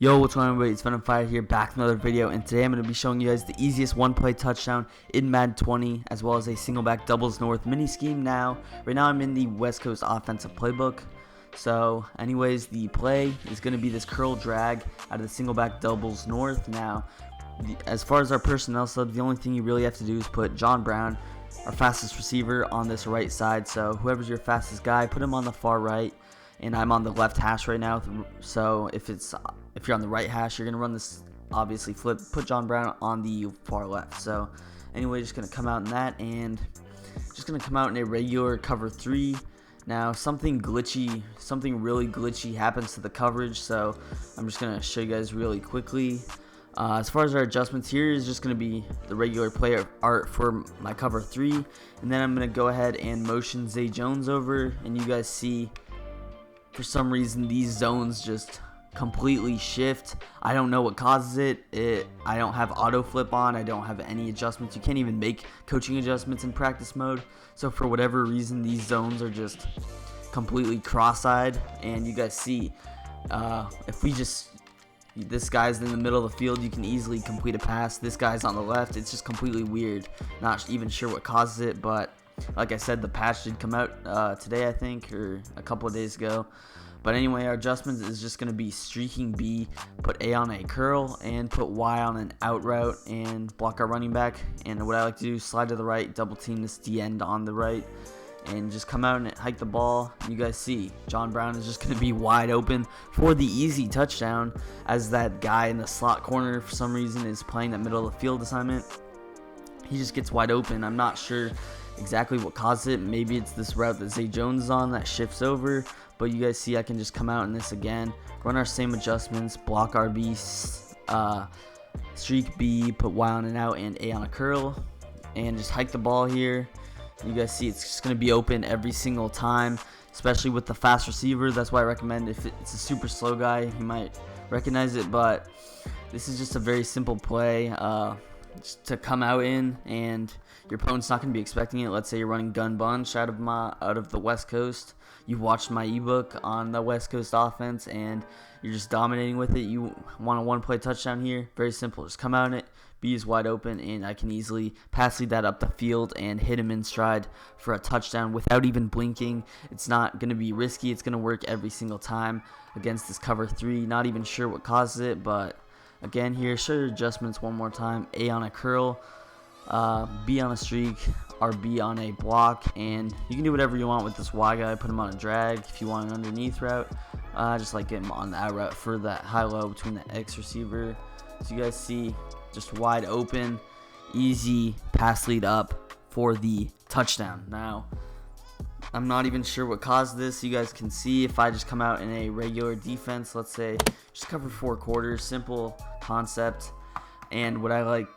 Yo, what's going on, everybody? It's Venom Fire here, back with another video, and today I'm going to be showing you guys the easiest one-play touchdown in Madden 20, as well as a single-back doubles north mini scheme. Right now I'm in the West Coast offensive playbook. So, anyways, the play is going to be this curl drag out of the single-back doubles north. Now, as far as our personnel subs, the only thing you really have to do is put John Brown, our fastest receiver, on this right side. So, whoever's your fastest guy, put him on the far right. And I'm on the left hash right now, so if you're on the right hash, you're gonna run this, obviously put John Brown on the far left. So anyway, just gonna come out in that, and just gonna come out in a regular cover 3. Now something really glitchy happens to the coverage, so I'm just gonna show you guys really quickly. As far as our adjustments, here is just going to be the regular player art for my cover 3, and then I'm going to go ahead and motion Zay Jones over, and you guys see, for some reason, these zones just completely shift. I don't know what causes it. I don't have auto flip on. I don't have any adjustments. You can't even make coaching adjustments in practice mode. So for whatever reason, these zones are just completely cross-eyed. And you guys see, this guy's in the middle of the field, you can easily complete a pass. This guy's on the left. It's just completely weird. Not even sure what causes it, but like I said, the patch did come out today, I think, or a couple of days ago. But anyway, our adjustments is just going to be streaking B, put A on a curl, and put Y on an out route, and block our running back. And what I like to do is slide to the right, double team this D end on the right, and just come out and hike the ball. You guys see, John Brown is just going to be wide open for the easy touchdown, as that guy in the slot corner, for some reason, is playing that middle of the field assignment. He just gets wide open. I'm not sure exactly what caused it. Maybe it's this route that Zay Jones is on that shifts over, but you guys see I can just come out in this again, run our same adjustments, block RB, streak B, put Y on an out and A on a curl, and just hike the ball here. You guys see it's just going to be open every single time, especially with the fast receiver. That's why I recommend, if it's a super slow guy, he might recognize it, but this is just a very simple play just to come out in, and your opponent's not going to be expecting it. Let's say you're running gun bunch out of the West Coast. You've watched my ebook on the West Coast offense, and you're just dominating with it. You want a one-play touchdown here. Very simple. Just come out in it. B is wide open, and I can easily pass lead that up the field and hit him in stride for a touchdown without even blinking. It's not going to be risky. It's going to work every single time against this cover 3. Not even sure what causes it, but again here, show your adjustments one more time. A on a curl, B on a streak, RB on a block, and you can do whatever you want with this Y guy. Put him on a drag if you want an underneath route. Just like get him on the out route for that high-low between the X receiver. So you guys see, just wide open, easy pass lead up for the touchdown. Now, I'm not even sure what caused this. You guys can see if I just come out in a regular defense, let's say just cover 4 quarters, simple concept. And what I like,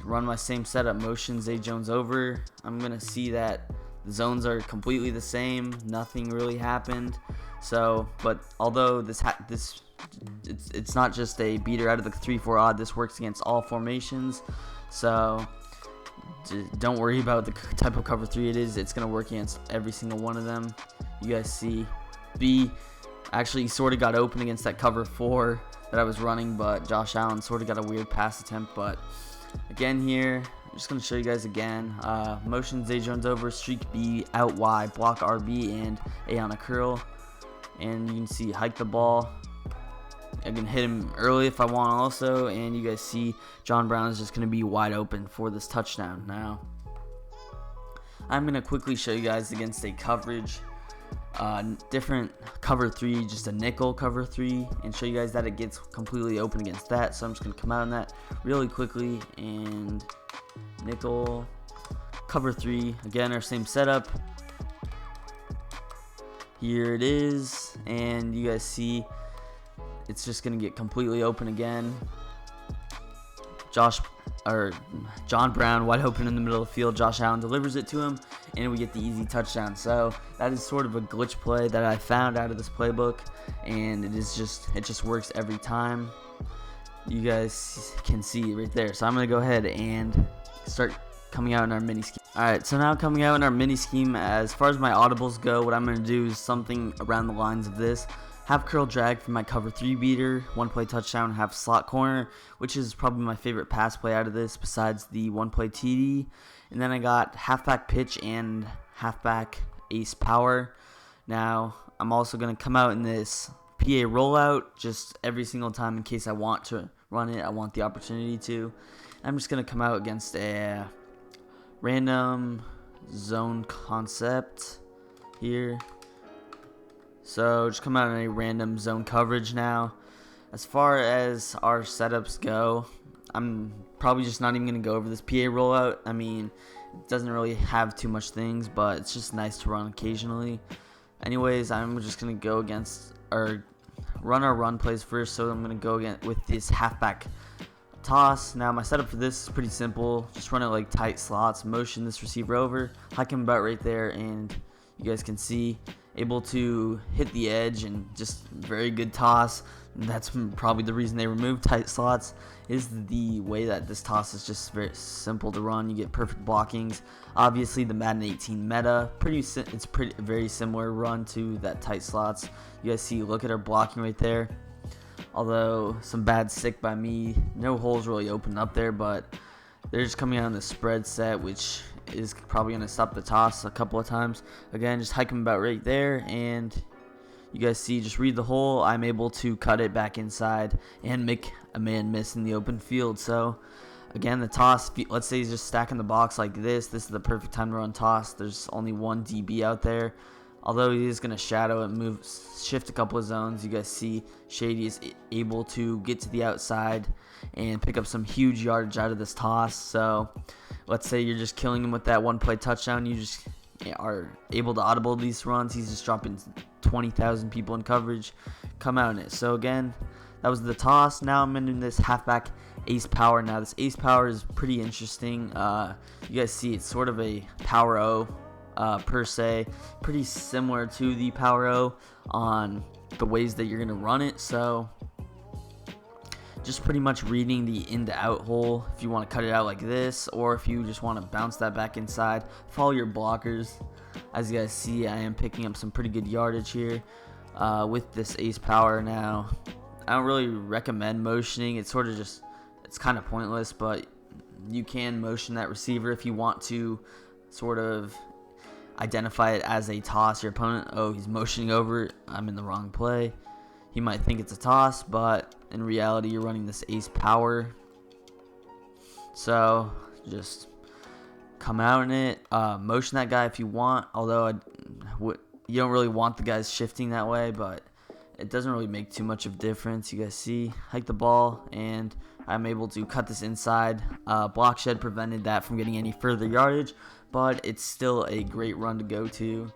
run my same setup, motion Zay Jones over. I'm gonna see that the zones are completely the same. Nothing really happened. So, but although it's not just a beater out of the 3-4 odd. This works against all formations. So don't worry about the type of cover 3 it is. It's going to work against every single one of them. You guys see B actually sort of got open against that cover 4 that I was running, but Josh Allen sort of got a weird pass attempt. But again here, I'm just going to show you guys again. Motion Zay Jones over, streak B, out Y, block RB, and A on a curl. And you can see hike the ball. I can hit him early if I want also, and you guys see John Brown is just going to be wide open for this touchdown. Now, I'm going to quickly show you guys against a coverage, different cover 3, just a nickel cover 3, and show you guys that it gets completely open against that. So I'm just going to come out on that really quickly, and nickel cover 3, again our same setup. Here it is, and you guys see it's just going to get completely open again. John Brown wide open in the middle of the field. Josh Allen delivers it to him, and we get the easy touchdown. So that is sort of a glitch play that I found out of this playbook, and it just works every time. You guys can see right there. So I'm going to go ahead and start coming out in our mini scheme. Alright, so now coming out in our mini scheme, as far as my audibles go, what I'm going to do is something around the lines of this. Half curl drag for my cover 3 beater, 1-play touchdown, half slot corner, which is probably my favorite pass play out of this besides the 1-play TD. And then I got halfback pitch and halfback ace power. Now I'm also going to come out in this PA rollout just every single time in case I want to run it. I want the opportunity to. I'm just going to come out against a random zone concept here. So just come out in a random zone coverage now. As far as our setups go, I'm probably just not even going to go over this PA rollout. I mean, it doesn't really have too much things, but it's just nice to run occasionally. Anyways, I'm just going to go against or run our run plays first. So I'm going to go again with this halfback toss. Now my setup for this is pretty simple. Just run it like tight slots, motion this receiver over, hike him about right there, and you guys can see able to hit the edge and just very good toss. That's probably the reason they removed tight slots, is the way that this toss is just very simple to run. You get perfect blockings. Obviously the Madden 18 meta, it's very similar run to that tight slots. You guys see, look at our blocking right there. Although some bad stick by me, no holes really open up there, but they're just coming out on the spread set, which is probably going to stop the toss a couple of times. Again, just hike them about right there, and you guys see, just read the hole. I'm able to cut it back inside and make a man miss in the open field. So again, the toss, let's say he's just stacking the box like this. This is the perfect time to run toss. There's only one DB out there. Although he is going to shadow and shift a couple of zones, you guys see Shady is able to get to the outside and pick up some huge yardage out of this toss. So let's say you're just killing him with that 1-play touchdown. You just are able to audible these runs. He's just dropping 20,000 people in coverage. Come out in it. So again, that was the toss. Now I'm in this halfback ace power. Now this ace power is pretty interesting. You guys see it's sort of a power O. Per se, pretty similar to the power O on the ways that you're going to run it. So just pretty much reading the in to out hole if you want to cut it out like this, or if you just want to bounce that back inside, follow your blockers. As you guys see, I am picking up some pretty good yardage here with this ace power. Now I don't really recommend motioning. It's sort of just, it's kind of pointless, but you can motion that receiver if you want to sort of identify it as a toss. Your opponent, oh, he's motioning over, I'm in the wrong play. He might think it's a toss, but in reality you're running this ace power. So just come out in it, motion that guy if you want, although you don't really want the guys shifting that way, but it doesn't really make too much of a difference. You guys see, hike the ball, and I'm able to cut this inside. Block shed prevented that from getting any further yardage, but it's still a great run to go to,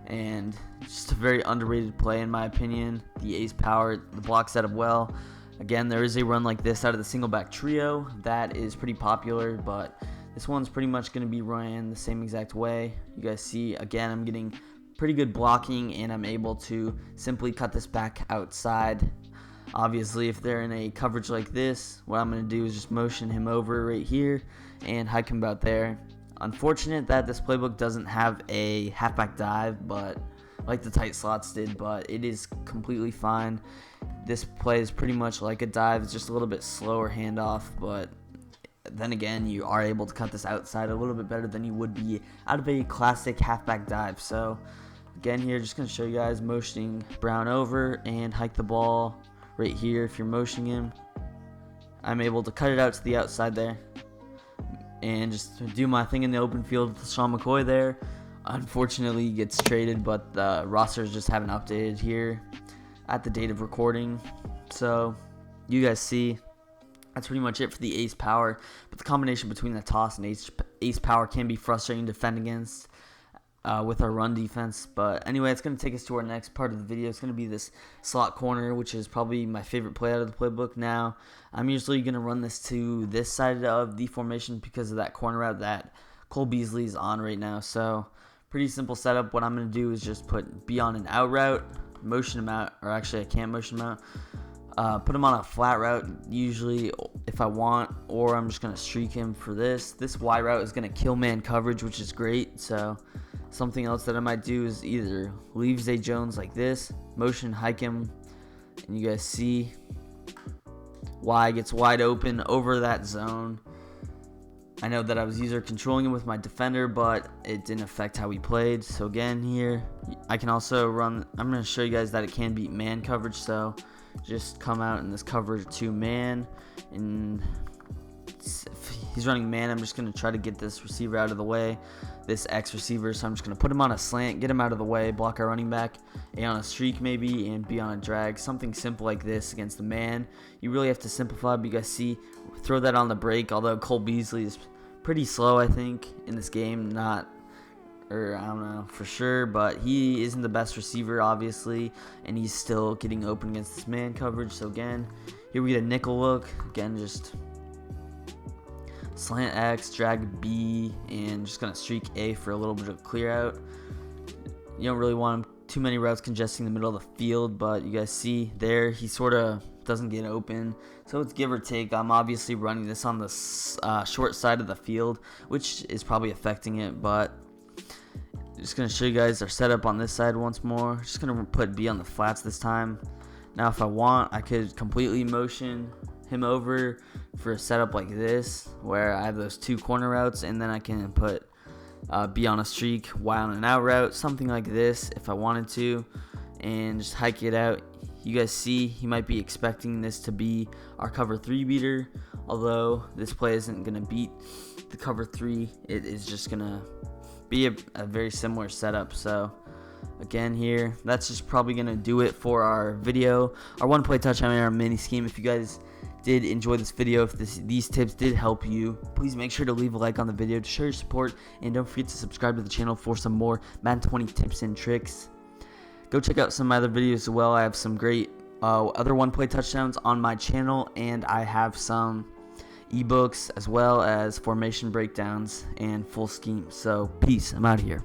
and just a very underrated play in my opinion. The ace power, the block set up well. Again, there is a run like this out of the singleback trio that is pretty popular, but this one's pretty much going to be ran the same exact way. You guys see, again, I'm getting pretty good blocking, and I'm able to simply cut this back outside. Obviously, if they're in a coverage like this, what I'm going to do is just motion him over right here and hike him about there. Unfortunate that this playbook doesn't have a halfback dive, but like the tight slots did, but it is completely fine. This play is pretty much like a dive. It's just a little bit slower handoff, but then again, you are able to cut this outside a little bit better than you would be out of a classic halfback dive. So again, here, just going to show you guys motioning Brown over and hike the ball right here. If you're motioning him, I'm able to cut it out to the outside there and just do my thing in the open field with Sean McCoy there. Unfortunately, he gets traded, but the rosters just haven't updated here at the date of recording. So you guys see, that's pretty much it for the ace power. But the combination between the toss and ace power can be frustrating to defend against with our run defense. But anyway, it's going to take us to our next part of the video. It's going to be this slot corner, which is probably my favorite play out of the playbook. Now, I'm usually going to run this to this side of the formation because of that corner route that Cole Beasley is on right now. So pretty simple setup. What I'm going to do is just be on an out route, motion him out, or actually I can't motion him out. Put him on a flat route usually if I want, or I'm just going to streak him for this. This Y route is going to kill man coverage, which is great. So something else that I might do is either leave Zay Jones like this, motion hike him And you guys see Y gets wide open over that zone. I know that I was user controlling him with my defender, but it didn't affect how we played. So again here, I can also run, I'm going to show you guys that it can beat man coverage. So just come out in this cover 2 man, and if he's running man, I'm just going to try to get this receiver out of the way, this X receiver. So I'm just going to put him on a slant, get him out of the way, block our running back, A on a streak maybe, and B on a drag. Something simple like this against the man. You really have to simplify, but you guys see, throw that on the break, although Cole Beasley is pretty slow, I think, in this game. I don't know for sure, but he isn't the best receiver, obviously, and he's still getting open against this man coverage. So again, here we get a nickel look. Again, just slant X, drag B, and just gonna streak A for a little bit of clear out. You don't really want too many routes congesting the middle of the field, but you guys see there, he sort of doesn't get open, so it's give or take. I'm obviously running this on the short side of the field, which is probably affecting it, but just going to show you guys our setup on this side once more. Just going to put B on the flats this time. Now if I want, I could completely motion him over for a setup like this, where I have those 2 corner routes, and then I can put B on a streak, Y on an out route, something like this if I wanted to, and just hike it out. You guys see, he might be expecting this to be our cover 3 beater, although this play isn't going to beat the cover 3. It is just going to be a very similar setup. So again here, that's just probably going to do it for our video, our one play touchdown and our mini scheme. If you guys did enjoy this video, if these tips did help you, please make sure to leave a like on the video to show your support, and don't forget to subscribe to the channel for some more Madden 20 tips and tricks. Go check out some of my other videos as well. I have some great other one-play touchdowns on my channel, and I have some ebooks as well as formation breakdowns and full schemes. So peace, I'm out of here.